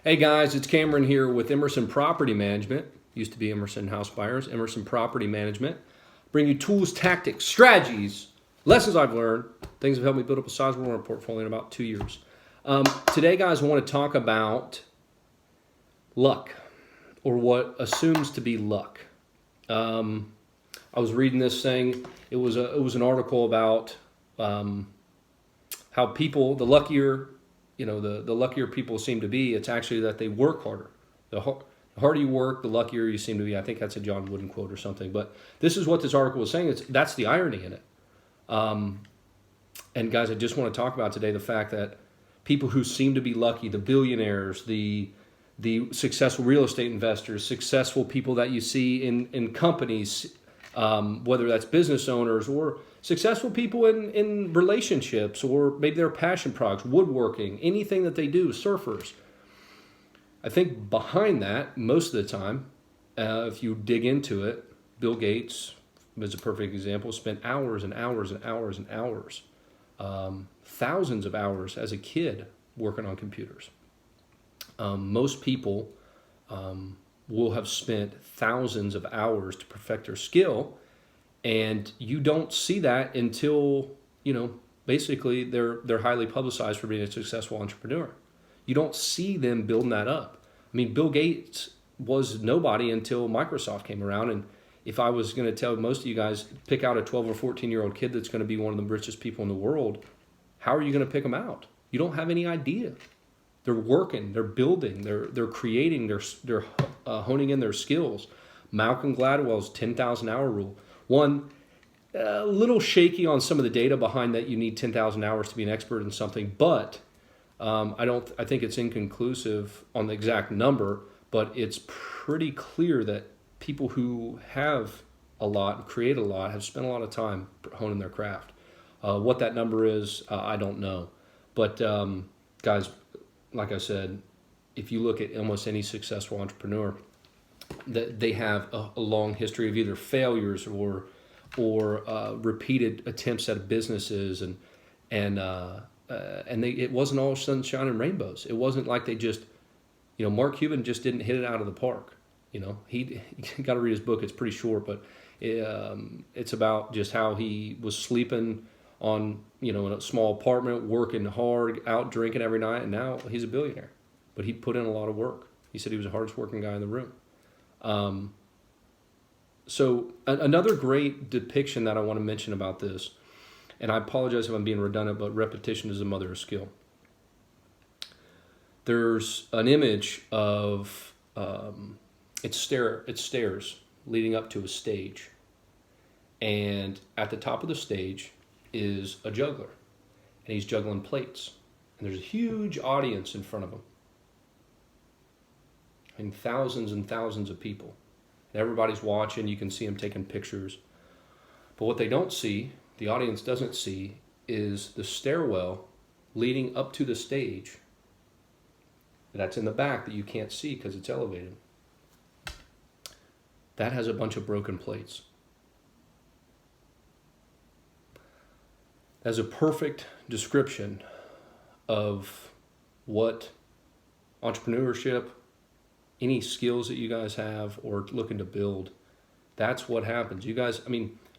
Hey guys, it's Cameron here with Emerson Property Management. Used to be Emerson House Buyers, Emerson Property Management. Bring you tools, tactics, strategies, lessons I've learned, things that have helped me build up a sizable rental portfolio in about 2 years. Today, guys, I want to talk about luck, or what assumes to be luck. I was reading this thing. It was an article about how people, the luckier the luckier people seem to be. It's actually that they work harder. The harder you work, the luckier you seem to be. I think that's a John Wooden quote or something. But this is what this article was saying. That's the irony in it. And guys, I just want to talk about today the fact that people who seem to be lucky, the billionaires, the successful real estate investors, successful people that you see in companies, whether that's business owners or successful people in relationships, or maybe their passion products, woodworking, anything that they do, surfers. I think behind that, most of the time, if you dig into it, Bill Gates is a perfect example, spent hours and hours and hours and hours, thousands of hours as a kid working on computers. Most people will have spent thousands of hours to perfect their skill, and you don't see that until, basically they're highly publicized for being a successful entrepreneur. You don't see them building that up. I mean, Bill Gates was nobody until Microsoft came around. And if I was going to tell most of you guys, pick out a 12 or 14-year-old kid that's going to be one of the richest people in the world, how are you going to pick them out? You don't have any idea. They're working, they're building, they're creating, they're honing in their skills. Malcolm Gladwell's 10,000 hour rule. One, a little shaky on some of the data behind that you need 10,000 hours to be an expert in something, but I think it's inconclusive on the exact number, but it's pretty clear that people who have a lot and create a lot have spent a lot of time honing their craft. What that number is, I don't know. But guys, like I said, if you look at almost any successful entrepreneur, that they have a long history of either failures or repeated attempts at businesses, and it wasn't all sunshine and rainbows. It wasn't like they just, Mark Cuban just didn't hit it out of the park. He got to read his book. It's pretty short, but it's about just how he was sleeping on, in a small apartment, working hard, out drinking every night, and now he's a billionaire. But he put in a lot of work. He said he was the hardest working guy in the room. So another great depiction that I want to mention about this, and I apologize if I'm being redundant, but repetition is the mother of skill. There's an image of it's stairs leading up to a stage, and at the top of the stage is a juggler, and he's juggling plates, and there's a huge audience in front of him, and thousands of people. And everybody's watching. You can see them taking pictures. But what they don't see, the audience doesn't see, is the stairwell leading up to the stage that's in the back that you can't see because it's elevated. That has a bunch of broken plates. That's a perfect description of what entrepreneurship, any skills that you guys have or looking to build, that's what happens. You guys,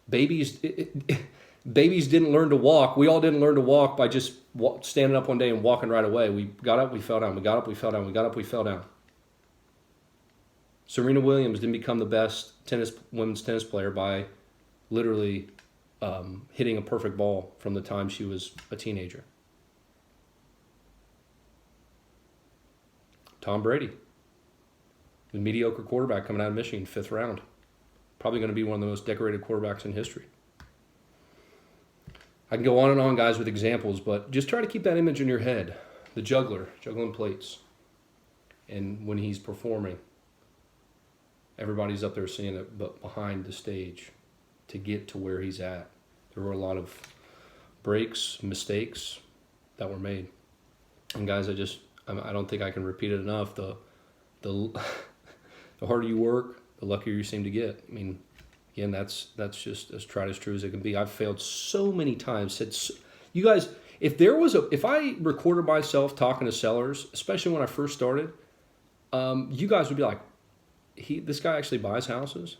babies didn't learn to walk. We all didn't learn to walk by just standing up one day and walking right away. We got up, we fell down. We got up, we fell down. We got up, we fell down. Serena Williams didn't become the best women's tennis player by literally hitting a perfect ball from the time she was a teenager. Tom Brady, the mediocre quarterback coming out of Michigan, 5th round. Probably going to be one of the most decorated quarterbacks in history. I can go on and on, guys, with examples, but just try to keep that image in your head. The juggler, juggling plates. And when he's performing, everybody's up there seeing it, but behind the stage to get to where he's at. There were a lot of breaks, mistakes that were made. And guys, I don't think I can repeat it enough. The harder you work, the luckier you seem to get. Again, that's just as tried as true as it can be. I've failed so many times. You guys, if I recorded myself talking to sellers, especially when I first started, you guys would be like, this guy actually buys houses?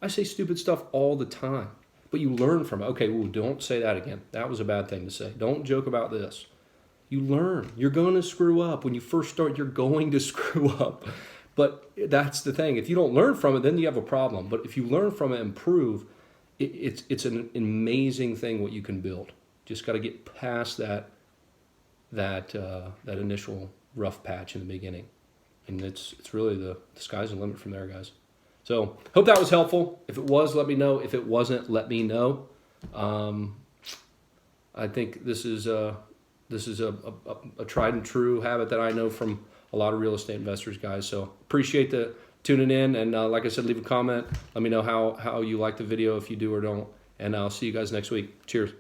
I say stupid stuff all the time, but you learn from it. Okay, well, don't say that again. That was a bad thing to say. Don't joke about this. You learn. You're going to screw up. When you first start, you're going to screw up. But that's the thing. If you don't learn from it, then you have a problem. But if you learn from it and improve, it's an amazing thing what you can build. Just got to get past that initial rough patch in the beginning. And it's really the sky's the limit from there, guys. So hope that was helpful. If it was, let me know. If it wasn't, let me know. I think this is a tried and true habit that I know from a lot of real estate investors, guys. So appreciate the tuning in. And like I said, leave a comment. Let me know how you like the video, if you do or don't. And I'll see you guys next week. Cheers.